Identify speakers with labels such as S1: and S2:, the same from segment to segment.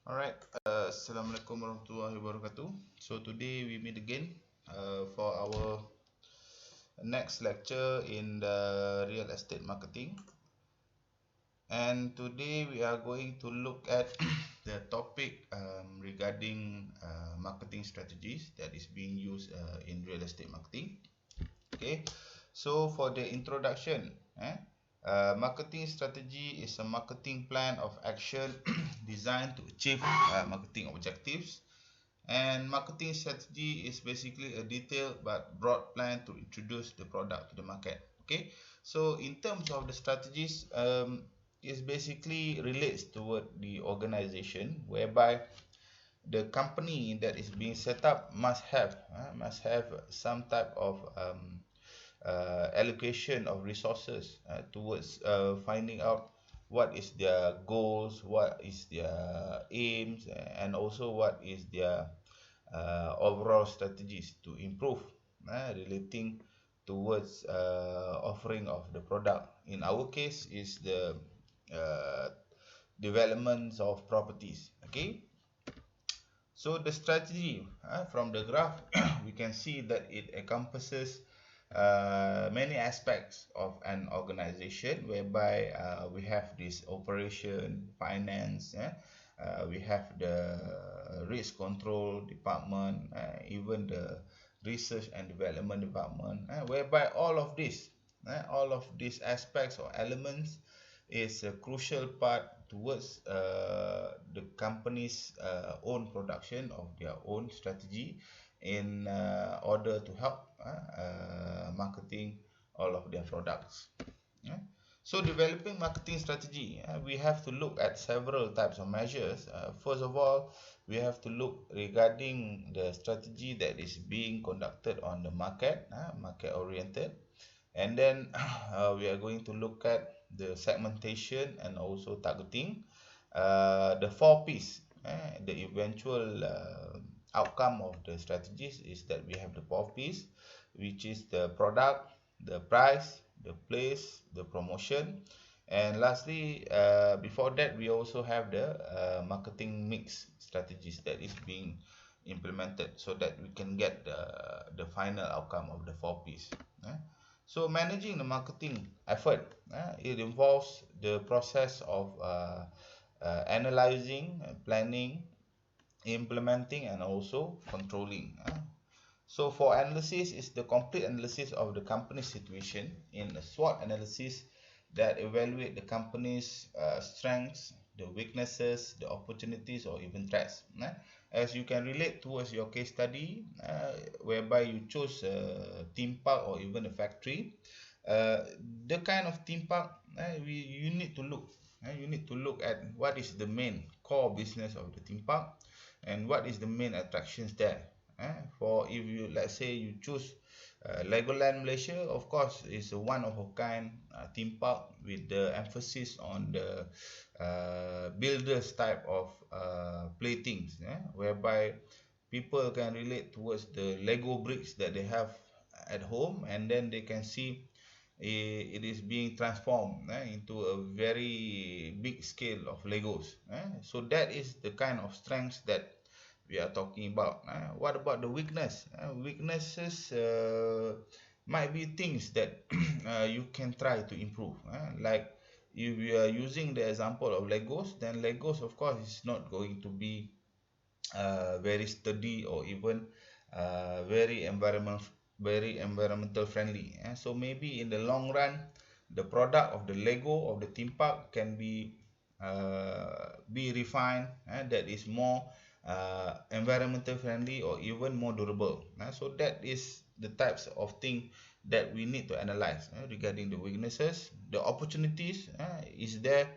S1: Alright, Assalamualaikum warahmatullahi wabarakatuh. So today we meet again for our next lecture in the real estate marketing. And today we are going to look at the topic regarding marketing strategies that is being used in real estate marketing. Okay, so for the introduction, marketing strategy is a marketing plan of action designed to achieve marketing objectives. And marketing strategy is basically a detailed but broad plan to introduce the product to the market. Okay, so in terms of the strategies, it basically relates toward the organization, whereby the company that is being set up must have some type of allocation of resources towards finding out what is their goals, what is their aims, and also what is their overall strategies to improve relating towards offering of the product. In our case is the uh, developments of properties. Okay, so the strategy from the graph we can see that it encompasses many aspects of an organization, whereby we have this operation, finance, we have the risk control department, even the research and development department, whereby all of these aspects or elements is a crucial part towards the company's own production of their own strategy in order to help marketing all of their products. Yeah. So developing marketing strategy, we have to look at several types of measures. First of all, we have to look regarding the strategy that is being conducted on the market, market oriented. And then we are going to look at the segmentation and also targeting. The four P's, the eventual outcome of the strategies is that we have the four P's, which is the product, the price, the place, the promotion. And lastly, before that, we also have the marketing mix strategies that is being implemented, so that we can get the final outcome of the four P's. So managing the marketing effort, it involves the process of analyzing, planning, implementing, and also controlling. So for analysis, is the complete analysis of the company's situation in a SWOT analysis that evaluate the company's strengths, the weaknesses, the opportunities, or even threats. As you can relate towards your case study, whereby you chose a theme park or even a factory, the kind of theme park, you need to look. You need to look at what is the main core business of the theme park and what is the main attractions there. For if you, let's say you choose Legoland Malaysia, of course it's a one of a kind theme park with the emphasis on the builders type of playthings, whereby people can relate towards the Lego bricks that they have at home, and then they can see it is being transformed into a very big scale of Legos. So that is the kind of strengths that we are talking about. What about the weakness? Weaknesses might be things that you can try to improve. Like if you are using the example of Legos, then Legos, of course, is not going to be very sturdy or even very environmental friendly. So maybe in the long run, the product of the Lego of the theme park can be refined, that is more environmental friendly or even more durable. So that is the types of thing that we need to analyze regarding the weaknesses. The opportunities, is there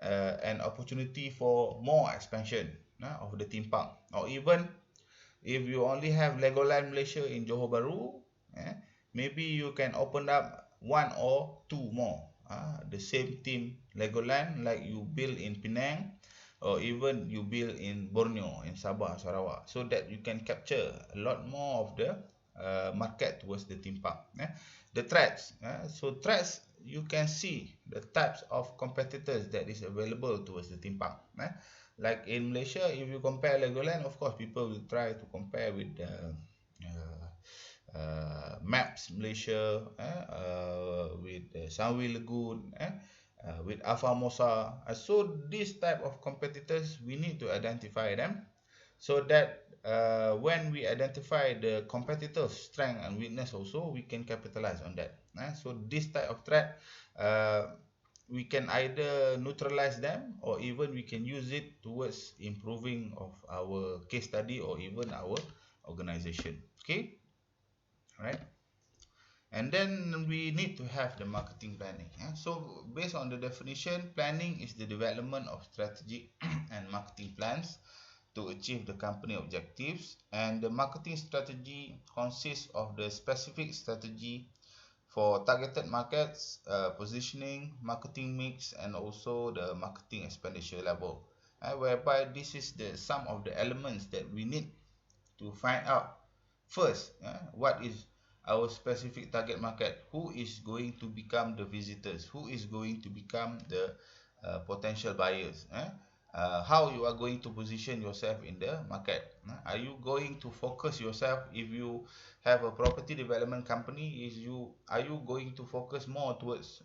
S1: an opportunity for more expansion of the theme park, or even if you only have Legoland Malaysia in Johor Bahru, maybe you can open up one or two more the same theme Legoland, like you build in Penang, or even you build in Borneo, in Sabah, Sarawak, so that you can capture a lot more of the market towards the theme park. The threats, so threats you can see the types of competitors that is available towards the theme park. Like in Malaysia, if you compare Legoland, of course people will try to compare with Maps Malaysia, with Sunway Lagoon, with Alpha Mosa. So this type of competitors, we need to identify them so that when we identify the competitor's strength and weakness also, we can capitalize on that. So this type of threat, we can either neutralize them or even we can use it towards improving of our case study or even our organization. Okay, all right. And then we need to have the marketing planning. So based on the definition, planning is the development of strategic and marketing plans to achieve the company objectives, and the marketing strategy consists of the specific strategy for targeted markets, positioning, marketing mix, and also the marketing expenditure level, whereby this is the some of the elements that we need to find out first. What is our specific target market, who is going to become the visitors, who is going to become the potential buyers, how you are going to position yourself in the market. Are you going to focus yourself, if you have a property development company, are you going to focus more towards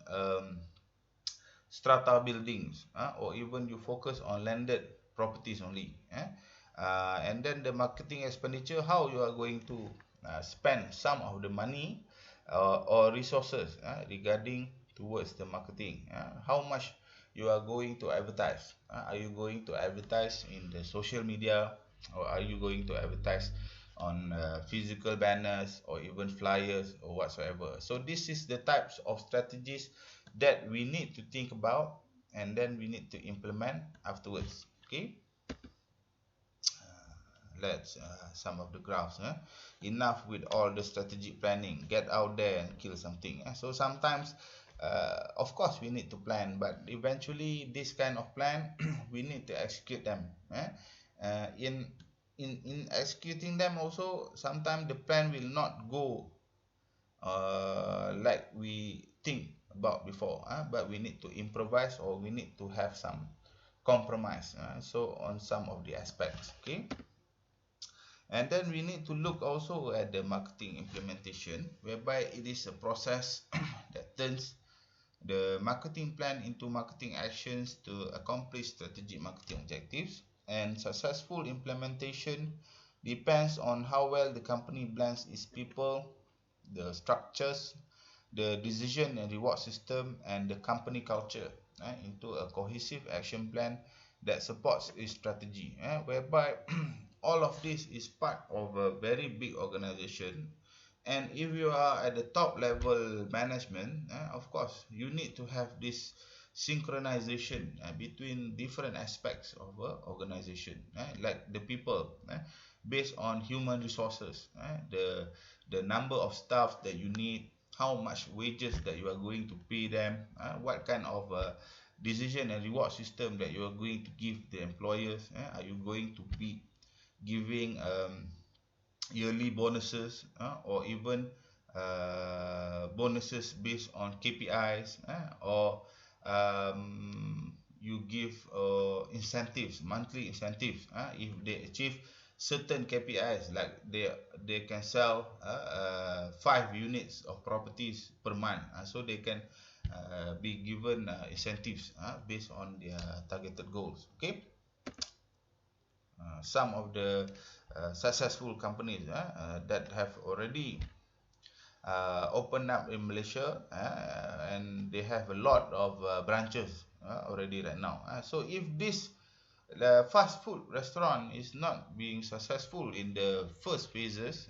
S1: strata buildings, or even you focus on landed properties only, and then the marketing expenditure, how you are going to spend some of the money or resources regarding towards the marketing. How much you are going to advertise. Are you going to advertise in the social media, or are you going to advertise on physical banners or even flyers or whatsoever? So this is the types of strategies that we need to think about, and then we need to implement afterwards. Okay, let's some of the graphs. Enough with all the strategic planning, get out there and kill something. So sometimes of course we need to plan, but eventually this kind of plan we need to execute them. In executing them also, sometimes the plan will not go like we think about before, but we need to improvise, or we need to have some compromise, so on some of the aspects. Okay, and then we need to look also at the marketing implementation, whereby it is a process that turns the marketing plan into marketing actions to accomplish strategic marketing objectives. And successful implementation depends on how well the company blends its people, the structures, the decision and reward system, and the company culture into a cohesive action plan that supports its strategy, whereby all of this is part of a very big organization. And if you are at the top level management, of course you need to have this synchronization between different aspects of an organization, like the people, based on human resources, the number of staff that you need, how much wages that you are going to pay them, what kind of decision and reward system that you are going to give the employers. Are you going to be giving yearly bonuses, or even bonuses based on KPIs, or you give incentives, monthly incentives, if they achieve certain KPIs, like they can sell 5 units of properties per month, so they can be given incentives based on their targeted goals. Okay, some of the successful companies that have already opened up in Malaysia, and they have a lot of branches already right now. So if this fast food restaurant is not being successful in the first phases,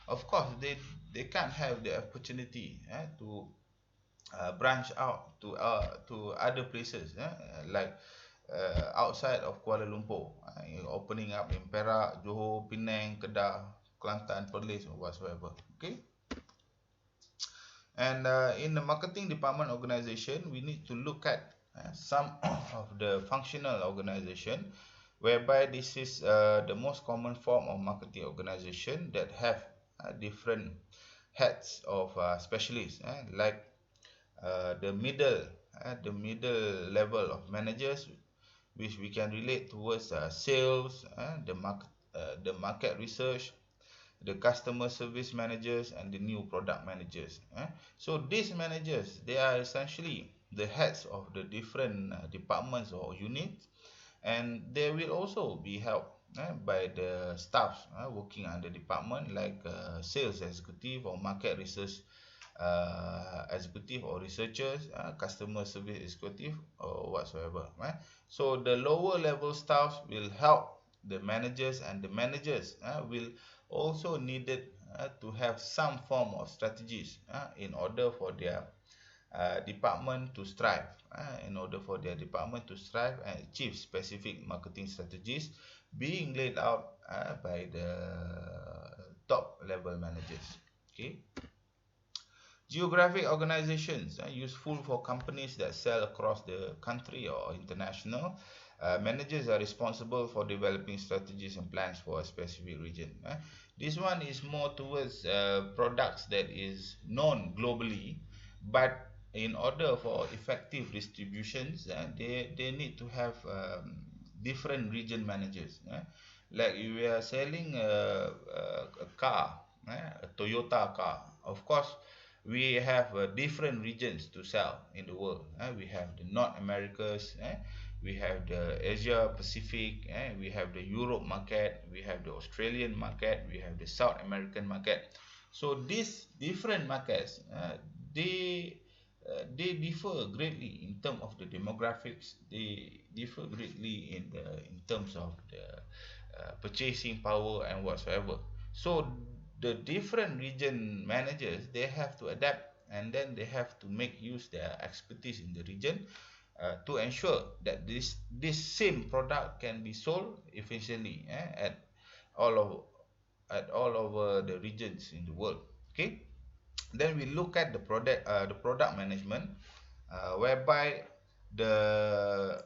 S1: of course they can't have the opportunity to branch out to other places, like outside of Kuala Lumpur, opening up in Perak, Johor, Penang, Kedah, Kelantan, Perlis, or whatsoever. Okay, and in the marketing department organization, we need to look at some of the functional organization, whereby this is the most common form of marketing organization that have different heads of specialists, like the middle level of managers, which we can relate towards sales, the market research, the customer service managers, and the new product managers. So these managers, they are essentially the heads of the different departments or units, and they will also be helped by the staffs working under department, like sales executive or market research executive or researchers, customer service executive or whatsoever. So the lower level staffs will help the managers, and the managers will also needed to have some form of strategies in order for their department to strive, and achieve specific marketing strategies being laid out by the top level managers. Okay. Geographic organizations are useful for companies that sell across the country or international. Managers are responsible for developing strategies and plans for a specific region. This one is more towards products that is known globally, but in order for effective distributions, they need to have different region managers. Like if we are selling a car, a Toyota car, of course we have different regions to sell in the world. We have the North Americas, we have the Asia Pacific, we have the Europe market, we have the Australian market, we have the South American market. So these different markets, they differ greatly in terms of the demographics. They differ greatly in terms of the purchasing power and whatsoever. So the different region managers, they have to adapt, and then they have to make use their expertise in the region to ensure that this same product can be sold efficiently all of at all over the regions in the world. Okay. Then we look at the product management, whereby the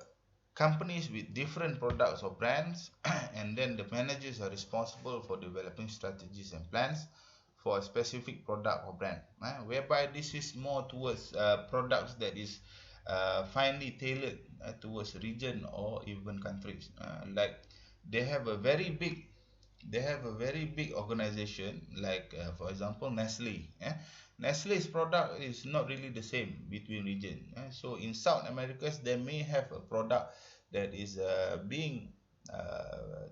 S1: companies with different products or brands and then the managers are responsible for developing strategies and plans for a specific product or brand, whereby this is more towards products that is finely tailored towards region or even countries. Like they have a very big organization, like for example Nestle. Nestle's product is not really the same between region. So in South Americas, they may have a product that is being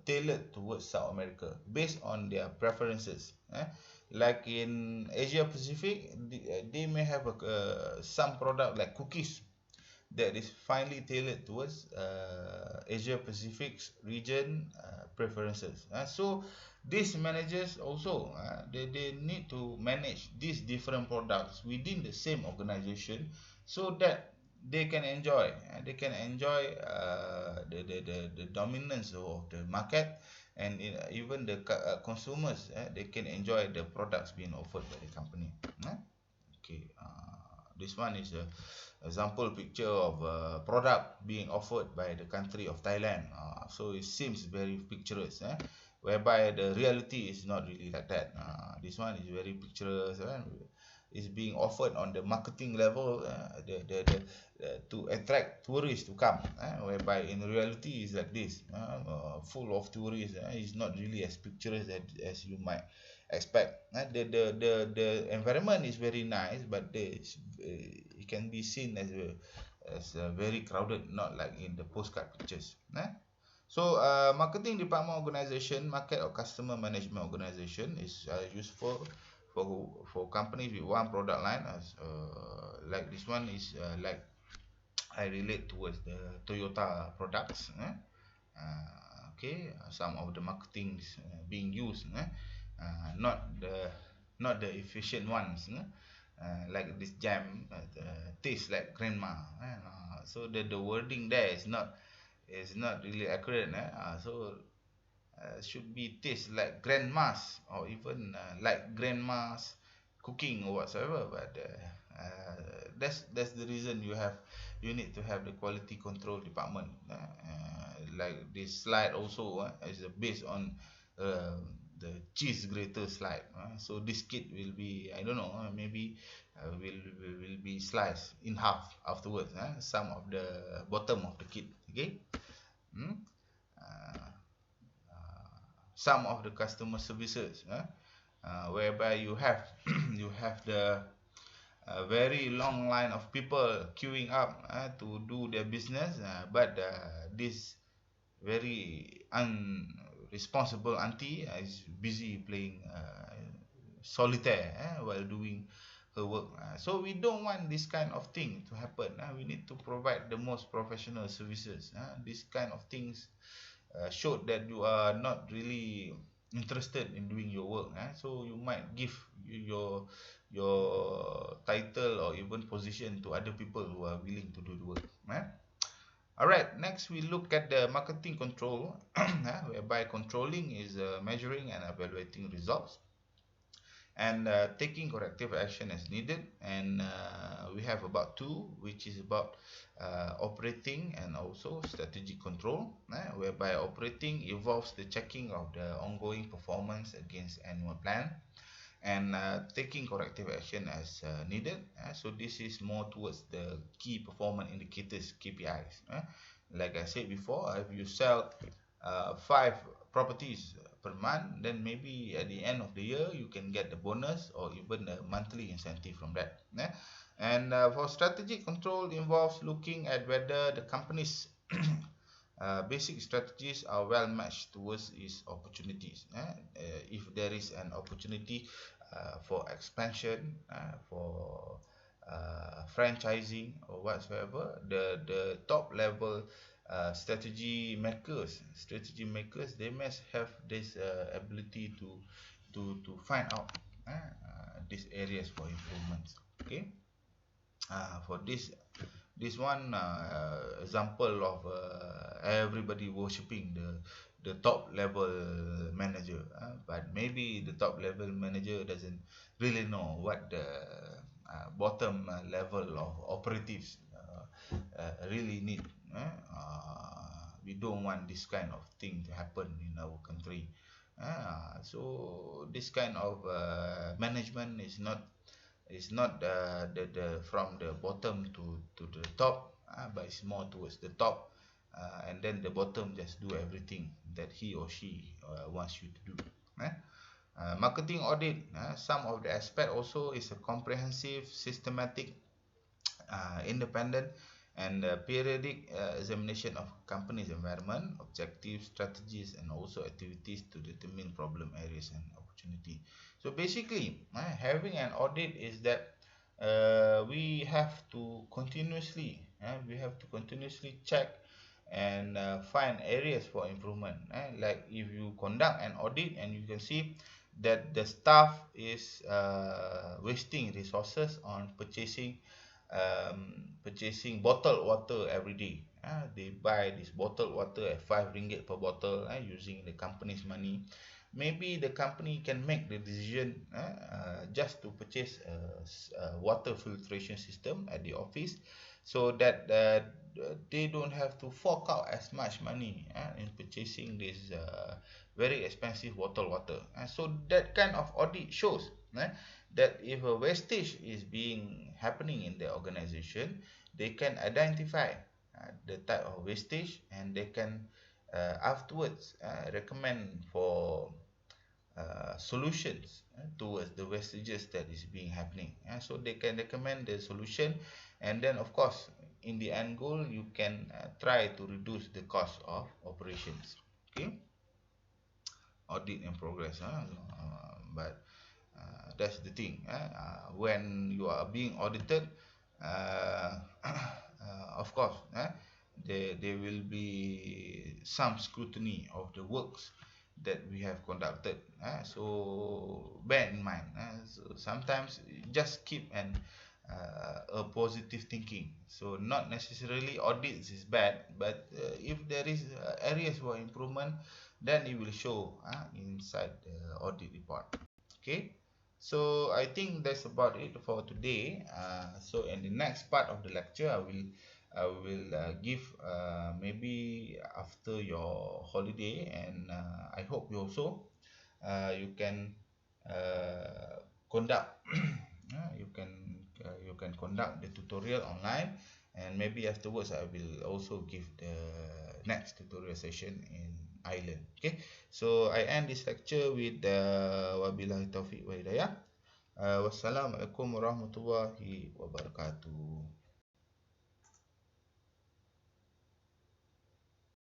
S1: tailored towards South America based on their preferences. Like in Asia Pacific, they may have some product like cookies that is finely tailored towards Asia Pacific's region preferences. So these managers also they need to manage these different products within the same organization, so that they can enjoy the dominance of the market, and even the consumers, they can enjoy the products being offered by the company. Okay, this one is a example picture of a product being offered by the country of Thailand. So it seems very picturesque, whereby the reality is not really like that. This one is very picturesque. Is being offered on the marketing level, to attract tourists to come, whereby in reality is like this, full of tourists. It's not really as picturesque as you might expect. The environment is very nice, but it can be seen as very crowded, not like in the postcard pictures. So marketing department organization, market or customer management organization is useful for companies with one product line, as like this one is like I relate towards the Toyota products. Okay, some of the marketings being used, not the efficient ones, like this jam tastes like grandma. So the wording there is not really accurate. So should be taste like grandma's, or even like grandma's cooking or whatsoever. But that's the reason you need to have the quality control department. Like this slide also is based on uh, the cheese grater slide. So this kit will be, I don't know, maybe will be sliced in half afterwards. Some of the bottom of the kit. Okay. Hmm? Uh, some of the customer services, whereby you have you have the very long line of people queuing up to do their business, but this very unresponsible auntie is busy playing solitaire while doing her work. So we don't want this kind of thing to happen. We need to provide the most professional services. This kind of things showed that you are not really interested in doing your work. So you might give your title or even position to other people who are willing to do the work. Alright, next we look at the marketing control, whereby controlling is measuring and evaluating results and taking corrective action as needed. And we have about two, which is about operating and also strategic control, whereby operating involves the checking of the ongoing performance against annual plan and taking corrective action as needed. So this is more towards the key performance indicators, KPIs. Like I said before, if you sell 5 properties per month, then maybe at the end of the year you can get the bonus or even a monthly incentive from that. And for strategic control involves looking at whether the company's basic strategies are well matched towards its opportunities. If there is an opportunity for expansion, for franchising or whatsoever, the top level strategy makers, they must have this ability to find out these areas for improvements. Okay. For this one example of everybody worshipping the top level manager, but maybe the top level manager doesn't really know what the bottom level of operatives really need. We don't want this kind of thing to happen in our country. So this kind of management is not the from the bottom to the top, but it's more towards the top, and then the bottom just do everything that he or she wants you to do. Marketing audit, some of the aspect also is a comprehensive, systematic, independent and periodic examination of company's environment, objectives, strategies, and also activities to determine problem areas and opportunity. So basically, having an audit is that we have to continuously check and find areas for improvement. Like if you conduct an audit and you can see that the staff is wasting resources on purchasing bottled water every day. They buy this bottled water at 5 ringgit per bottle, using the company's money. Maybe the company can make the decision just to purchase a water filtration system at the office, so that they don't have to fork out as much money in purchasing this very expensive bottled water. So that kind of audit shows that if a wastage is being happening in the organization, they can identify the type of wastage, and they can afterwards recommend for solutions towards the wastages that is being happening. So they can recommend the solution, and then of course in the end goal you can try to reduce the cost of operations. Okay, audit in progress. But that's the thing. When you are being audited, of course, there will be some scrutiny of the works that we have conducted. So bear in mind. So sometimes just keep a positive thinking. So not necessarily audits is bad, but if there is areas for improvement, then it will show inside the audit report. Okay. So I think that's about it for today. So in the next part of the lecture, I will give maybe after your holiday, and I hope you also you can conduct you can conduct the tutorial online, and maybe afterwards I will also give the next tutorial session in Ireland. Okay, so I end this lecture with wabillahi taufiq wa hidayah. Wassalamualaikum warahmatullahi wabarakatuh.